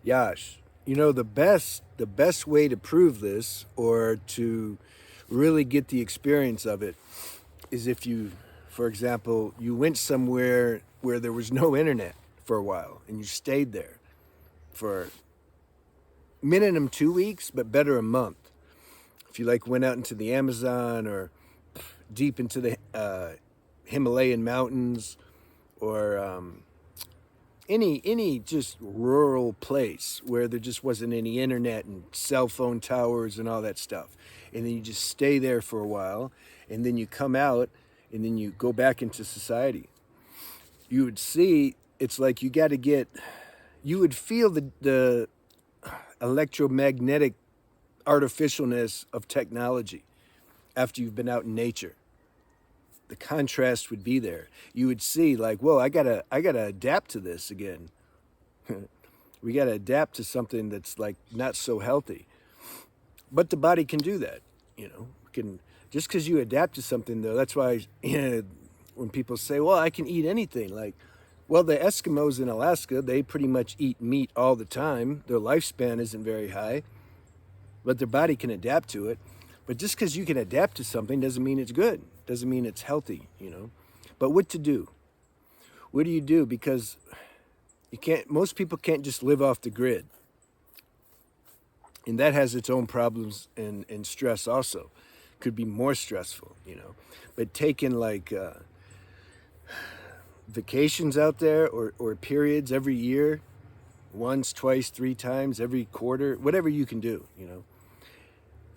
Yash, the best way to prove this or to really get the experience of it is if you, for example, you went somewhere where there was no internet for a while and you stayed there for minimum 2 weeks, but better a month. If you like went out into the Amazon or deep into the Himalayan mountains or any just rural place where there just wasn't any internet and cell phone towers and all that stuff, and then you just stay there for a while, and then you come out, and then you go back into society. You would see it's like you would feel the electromagnetic artificialness of technology after you've been out in nature. The contrast would be there. You would see like, whoa, I gotta adapt to this again. We gotta adapt to something that's like not so healthy. But the body can do that, Can just because you adapt to something though. That's why when people say, "Well, I can eat anything," like, well, the Eskimos in Alaska, they pretty much eat meat all the time. Their lifespan isn't very high, but their body can adapt to it. But just because you can adapt to something doesn't mean it's good. Doesn't mean it's healthy. But what to do? What do you do? Because you can't. Most people can't just live off the grid, and that has its own problems and stress also. Could be more stressful. But taking like vacations out there or periods every year, once, twice, three times every quarter, whatever you can do.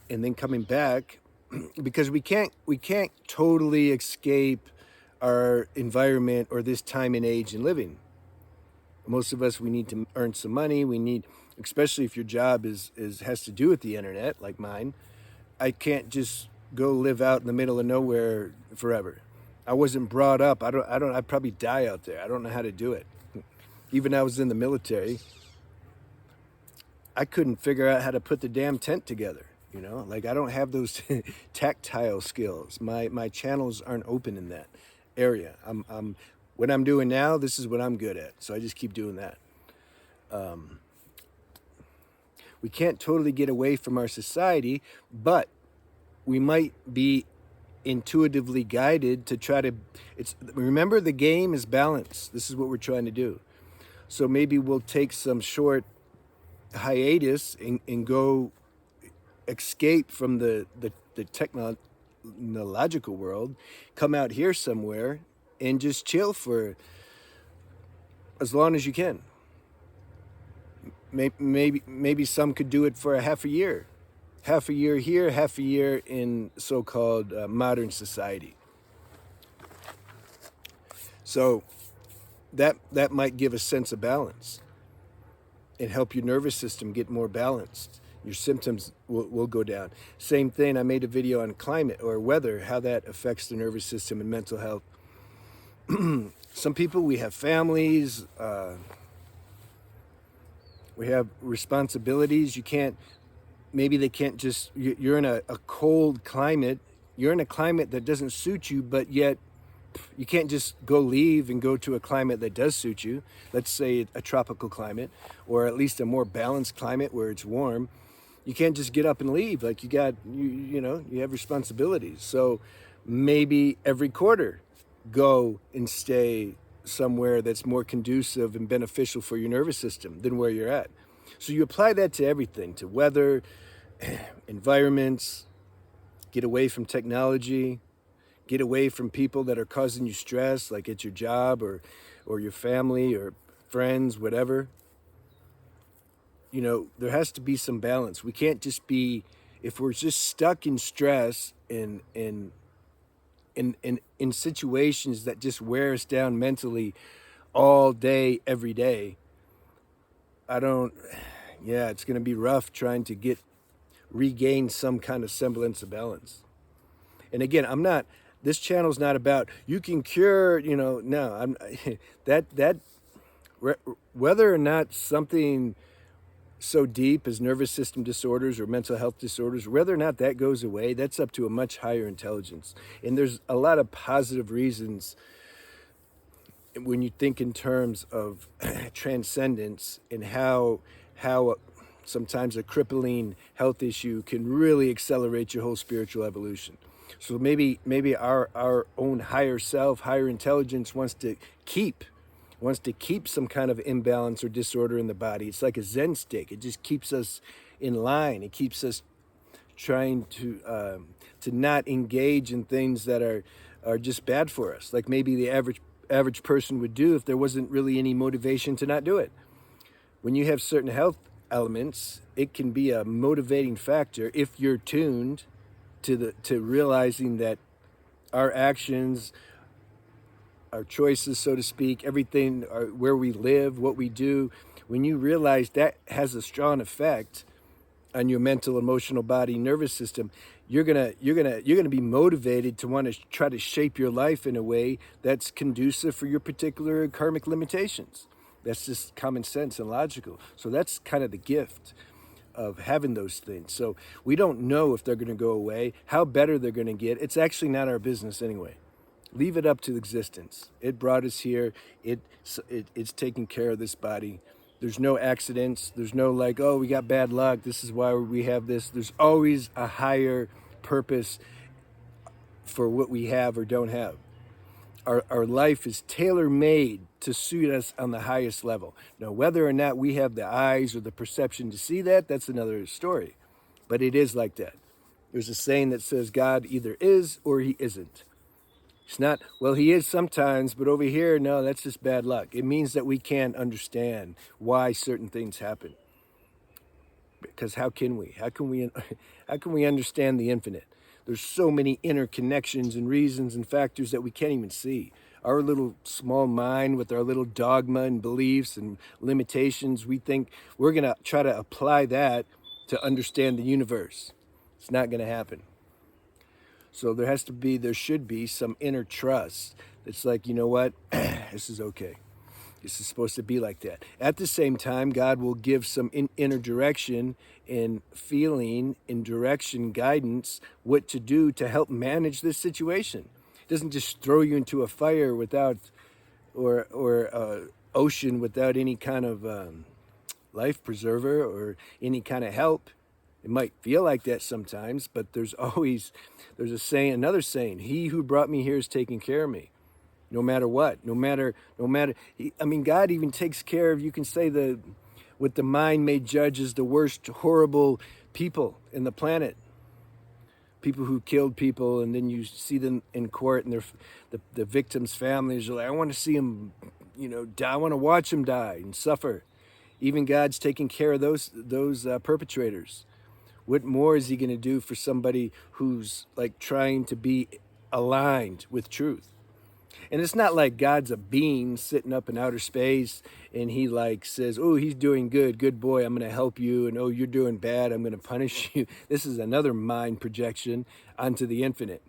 And then coming back, because we can't totally escape our environment or this time and age in living. Most of us, we need to earn some money. We need, especially if your job is has to do with the internet, like mine. I can't just go live out in the middle of nowhere forever. I wasn't brought up. I'd probably die out there. I don't know how to do it. Even I was in the military, I couldn't figure out how to put the damn tent together. Like I don't have those tactile skills. My channels aren't open in that area. I'm what I'm doing now, this is what I'm good at. So I just keep doing that. We can't totally get away from our society, but we might be intuitively guided to try to remember the game is balance. This is what we're trying to do. So maybe we'll take some short hiatus and go escape from the technological world, come out here somewhere and just chill for as long as you can. Maybe some could do it for a half a year here, half a year in so-called modern society. So that might give a sense of balance and help your nervous system get more balanced. Your symptoms will go down. Same thing, I made a video on climate or weather, how that affects the nervous system and mental health. Some people, we have families, we have responsibilities. Maybe they can't just, you're in a cold climate, you're in a climate that doesn't suit you, but yet you can't just go leave and go to a climate that does suit you. Let's say a tropical climate, or at least a more balanced climate where it's warm. You can't just get up and leave. Like you have responsibilities. So maybe every quarter, go and stay somewhere that's more conducive and beneficial for your nervous system than where you're at. So you apply that to everything, to weather, environments, get away from technology, get away from people that are causing you stress, like at your job or your family or friends, whatever. There has to be some balance. We can't just be, if we're just stuck in stress in situations that just wear us down mentally all day, every day. It's going to be rough trying to regain some kind of semblance of balance. And again, this channel's not about, you can cure, no, whether or not something so deep as nervous system disorders or mental health disorders, whether or not that goes away, that's up to a much higher intelligence. And there's a lot of positive reasons when you think in terms of transcendence and how how sometimes a crippling health issue can really accelerate your whole spiritual evolution. So maybe our own higher self, higher intelligence wants to keep some kind of imbalance or disorder in the body. It's like a Zen stick. It just keeps us in line. It keeps us trying to not engage in things that are just bad for us, like maybe the average person would do if there wasn't really any motivation to not do it. When you have certain health elements, it can be a motivating factor if you're tuned to realizing that our actions, our choices, so to speak, everything, where we live, what we do, when you realize that has a strong effect on your mental, emotional, body, nervous system, you're gonna be motivated to want to try to shape your life in a way that's conducive for your particular karmic limitations. That's just common sense and logical. So that's kind of the gift of having those things. So we don't know if they're going to go away, how better they're going to get. It's actually not our business anyway. Leave it up to existence. It brought us here. It's taking care of this body. There's no accidents. There's no like, oh, we got bad luck. This is why we have this. There's always a higher purpose for what we have or don't have. Our life is tailor-made to suit us on the highest level. Now, whether or not we have the eyes or the perception to see that, that's another story. But it is like that. There's a saying that says God either is or he isn't. It's not, well, he is sometimes, but over here, no, that's just bad luck. It means that we can't understand why certain things happen. Because how can we? How can we understand the infinite? There's so many interconnections and reasons and factors that we can't even see. Our little small mind with our little dogma and beliefs and limitations, we think we're going to try to apply that to understand the universe. It's not going to happen. So there should be some inner trust. It's like, you know what? This is okay. This is supposed to be like that. At the same time, God will give some inner direction and feeling and direction, guidance, what to do to help manage this situation. It doesn't just throw you into a fire without, or ocean without any kind of life preserver or any kind of help. It might feel like that sometimes, but there's another saying, he who brought me here is taking care of me. No matter what, no matter, God even takes care of, you can say what the mind may judge as the worst horrible people in the planet. People who killed people, and then you see them in court, and the victims' families are like, I want to see them, die. I want to watch them die and suffer. Even God's taking care of those perpetrators. What more is he going to do for somebody who's like trying to be aligned with truth? And it's not like God's a being sitting up in outer space and he like says, oh, he's doing good boy, I'm going to help you. And oh, you're doing bad, I'm going to punish you. This is another mind projection onto the infinite,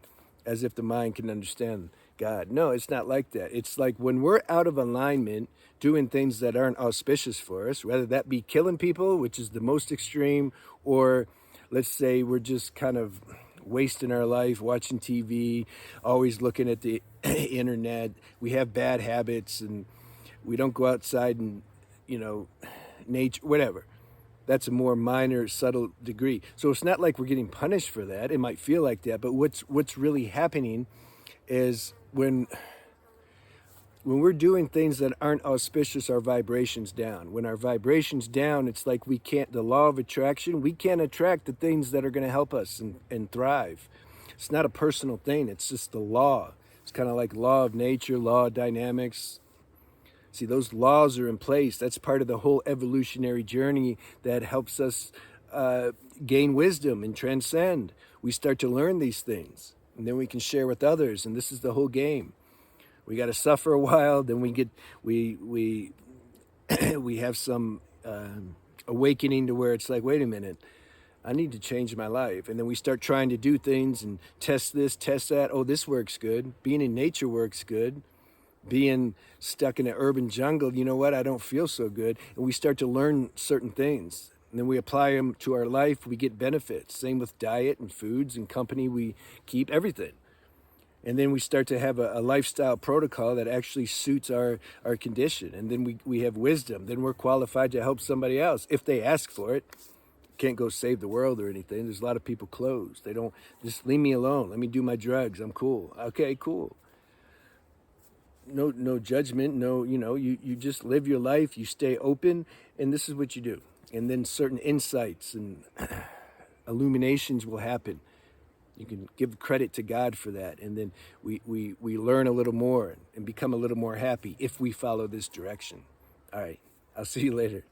as if the mind can understand God. No, it's not like that. It's like when we're out of alignment, doing things that aren't auspicious for us, whether that be killing people, which is the most extreme, or let's say we're just kind of wasting our life watching TV, always looking at the internet. We have bad habits and we don't go outside and, nature, whatever. That's a more minor, subtle degree. So it's not like we're getting punished for that. It might feel like that, but what's really happening is when we're doing things that aren't auspicious, our vibration's down. When our vibration's down, it's like the law of attraction, we can't attract the things that are going to help us and thrive. It's not a personal thing. It's just the law. It's kind of like law of nature, law of dynamics. See, those laws are in place. That's part of the whole evolutionary journey that helps us gain wisdom and transcend. We start to learn these things, and then we can share with others, and this is the whole game. We got to suffer a while, then we have some awakening to where it's like, wait a minute, I need to change my life. And then we start trying to do things and test this, test that. Oh, this works good. Being in nature works good. Being stuck in an urban jungle, you know what? I don't feel so good. And we start to learn certain things. And then we apply them to our life. We get benefits. Same with diet and foods and company we keep, everything. And then we start to have a lifestyle protocol that actually suits our condition. And then we have wisdom. Then we're qualified to help somebody else if they ask for it. Can't go save the world or anything. There's a lot of people closed. They don't, just leave me alone. Let me do my drugs. I'm cool. Okay, cool. No judgment. No, you just live your life. You stay open, and this is what you do. And then certain insights and illuminations will happen. You can give credit to God for that. And then we learn a little more and become a little more happy if we follow this direction. All right. I'll see you later.